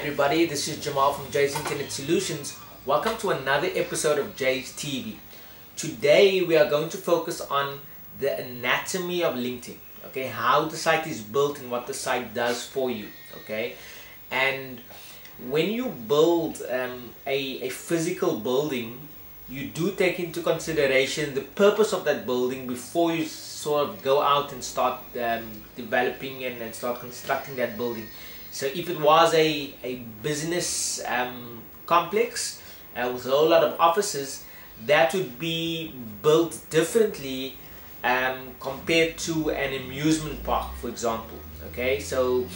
everybody, this is Jamal from Jayz Internet Solutions. Welcome to another episode of Jayz TV. Today we are going to focus on the anatomy of LinkedIn, okay, how the site is built and what the site does for you, okay. And when you build a physical building, you do take into consideration the purpose of that building before you sort of go out and start developing and start constructing that building. So if it was a business complex with a whole lot of offices, that would be built differently compared to an amusement park, for example. Okay, so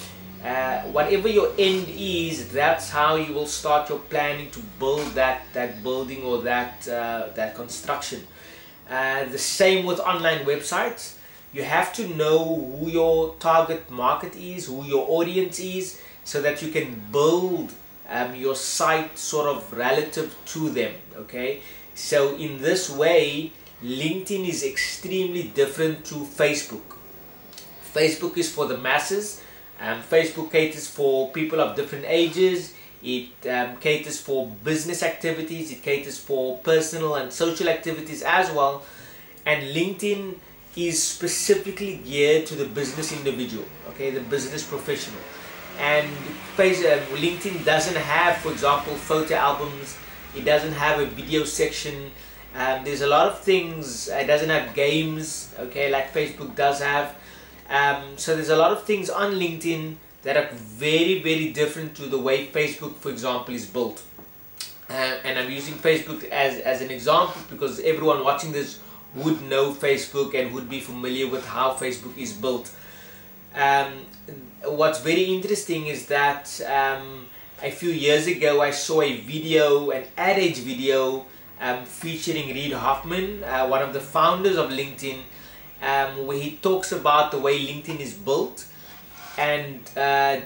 whatever your end is, that's how you will start your planning to build that building or that construction. The same with online websites. You have to know who your target market is, who your audience is, so that you can build your site sort of relative to them. Okay, so in this way, LinkedIn is extremely different to Facebook. Facebook is for the masses. Facebook caters for people of different ages. It caters for business activities. It caters for personal and social activities as well. And LinkedIn is specifically geared to the business individual, okay, the business professional. And LinkedIn doesn't have, for example, photo albums. It doesn't have a video section. There's a lot of things. It doesn't have games, okay, like Facebook does have. So there's a lot of things on LinkedIn that are very, very different to the way Facebook, for example, is built. And I'm using Facebook as an example because everyone watching this would know Facebook and would be familiar with how Facebook is built. What's very interesting is that a few years ago I saw a video, an ad age video featuring Reid Hoffman, one of the founders of LinkedIn, where he talks about the way LinkedIn is built. And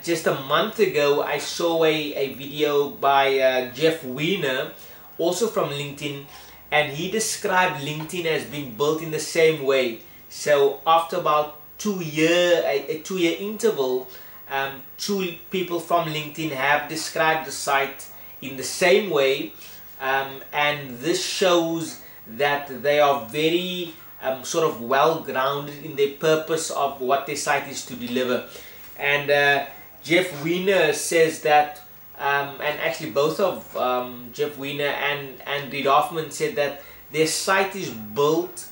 just a month ago I saw a video by Jeff Weiner, also from LinkedIn, and he described LinkedIn as being built in the same way. So after about a two-year interval, two people from LinkedIn have described the site in the same way, and this shows that they are very sort of well grounded in their purpose of what their site is to deliver. And Jeff Weiner says that, and actually both of Jeff Weiner and Reid Hoffman said that their site is built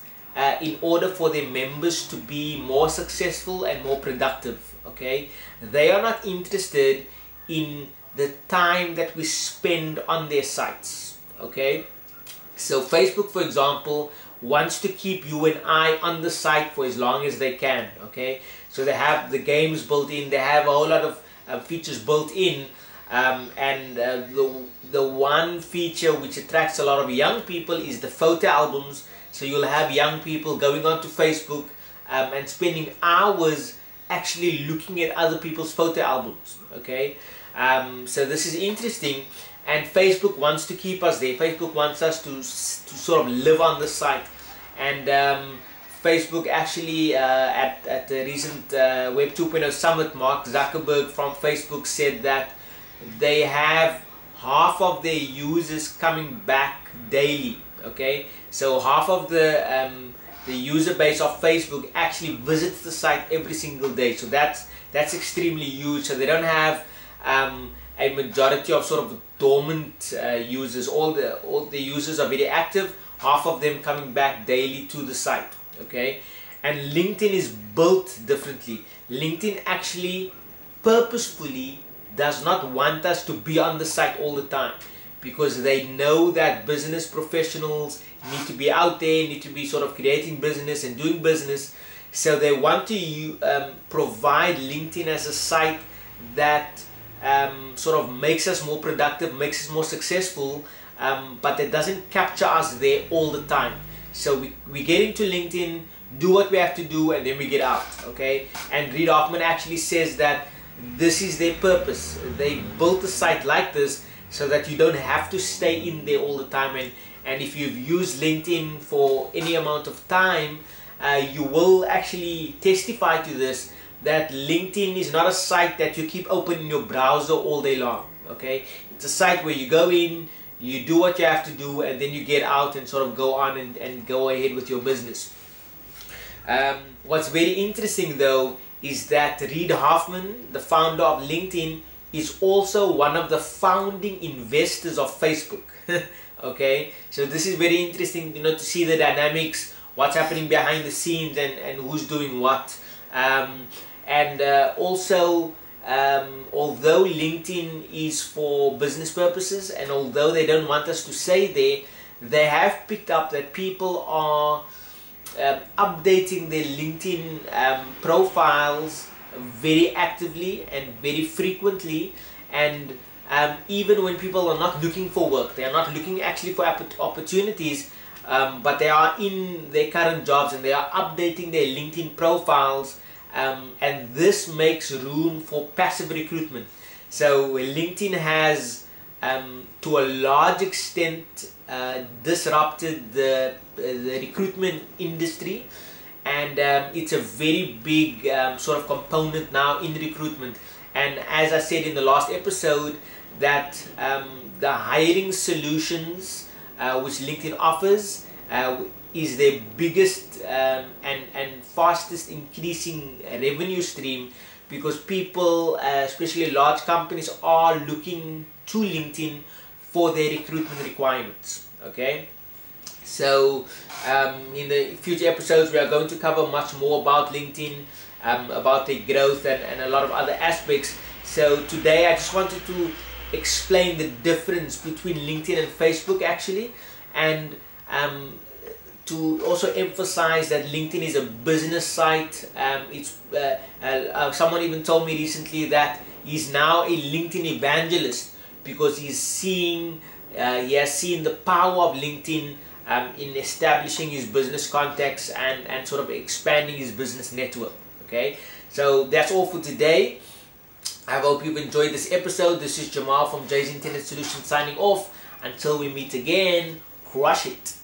in order for their members to be more successful and more productive. Okay, they are not interested in the time that we spend on their sites. Okay, so Facebook, for example, wants to keep you and I on the site for as long as they can. Okay, so they have the games built in, they have a whole lot of features built in. And the one feature which attracts a lot of young people is the photo albums. So you'll have young people going onto Facebook and spending hours actually looking at other people's photo albums. Okay, so this is interesting, and Facebook wants to keep us there. Facebook wants us to sort of live on the site. And Facebook actually at the recent Web 2.0 Summit, Mark Zuckerberg from Facebook said that they have half of their users coming back daily. Okay, so half of the user base of Facebook actually visits the site every single day. So that's extremely huge. So they don't have a majority of sort of dormant users. All the users are very active. Half of them coming back daily to the site. Okay, and LinkedIn is built differently. LinkedIn actually purposefully does not want us to be on the site all the time, because they know that business professionals need to be out there, need to be sort of creating business and doing business. So they want to provide LinkedIn as a site that sort of makes us more productive, makes us more successful, but it doesn't capture us there all the time. So we get into LinkedIn, do what we have to do, and then we get out. Okay, and Reid Hoffman actually says that this is their purpose. They built the site like this so that you don't have to stay in there all the time. And if you've used LinkedIn for any amount of time, you will actually testify to this. that LinkedIn is not a site that you keep open in your browser all day long. Okay, it's a site where you go in, you do what you have to do, and then you get out and sort of go on and go ahead with your business. What's very interesting though is that Reid Hoffman, the founder of LinkedIn, is also one of the founding investors of Facebook. Okay, so this is very interesting, to see the dynamics, what's happening behind the scenes, and who's doing what. Also, although LinkedIn is for business purposes, and although they don't want us to say there, they have picked up that people are updating their LinkedIn profiles very actively and very frequently, and even when people are not looking for work, they are not looking actually for opportunities, but they are in their current jobs and they are updating their LinkedIn profiles, and this makes room for passive recruitment. So LinkedIn has to a large extent disrupted the recruitment industry, and it's a very big sort of component now in recruitment. And as I said in the last episode, that the hiring solutions which LinkedIn offers is their biggest and fastest increasing revenue stream, because people, especially large companies, are looking to LinkedIn for their recruitment requirements. Okay, so in the future episodes we are going to cover much more about LinkedIn, about their growth and a lot of other aspects. So today I just wanted to explain the difference between LinkedIn and Facebook actually, and to also emphasize that LinkedIn is a business site. Someone even told me recently that he's now a LinkedIn evangelist, because he has seen the power of LinkedIn in establishing his business contacts and sort of expanding his business network. Okay, so that's all for today. I hope you've enjoyed this episode. This is Jamal from Jayz Internet Solutions signing off. Until we meet again, crush it.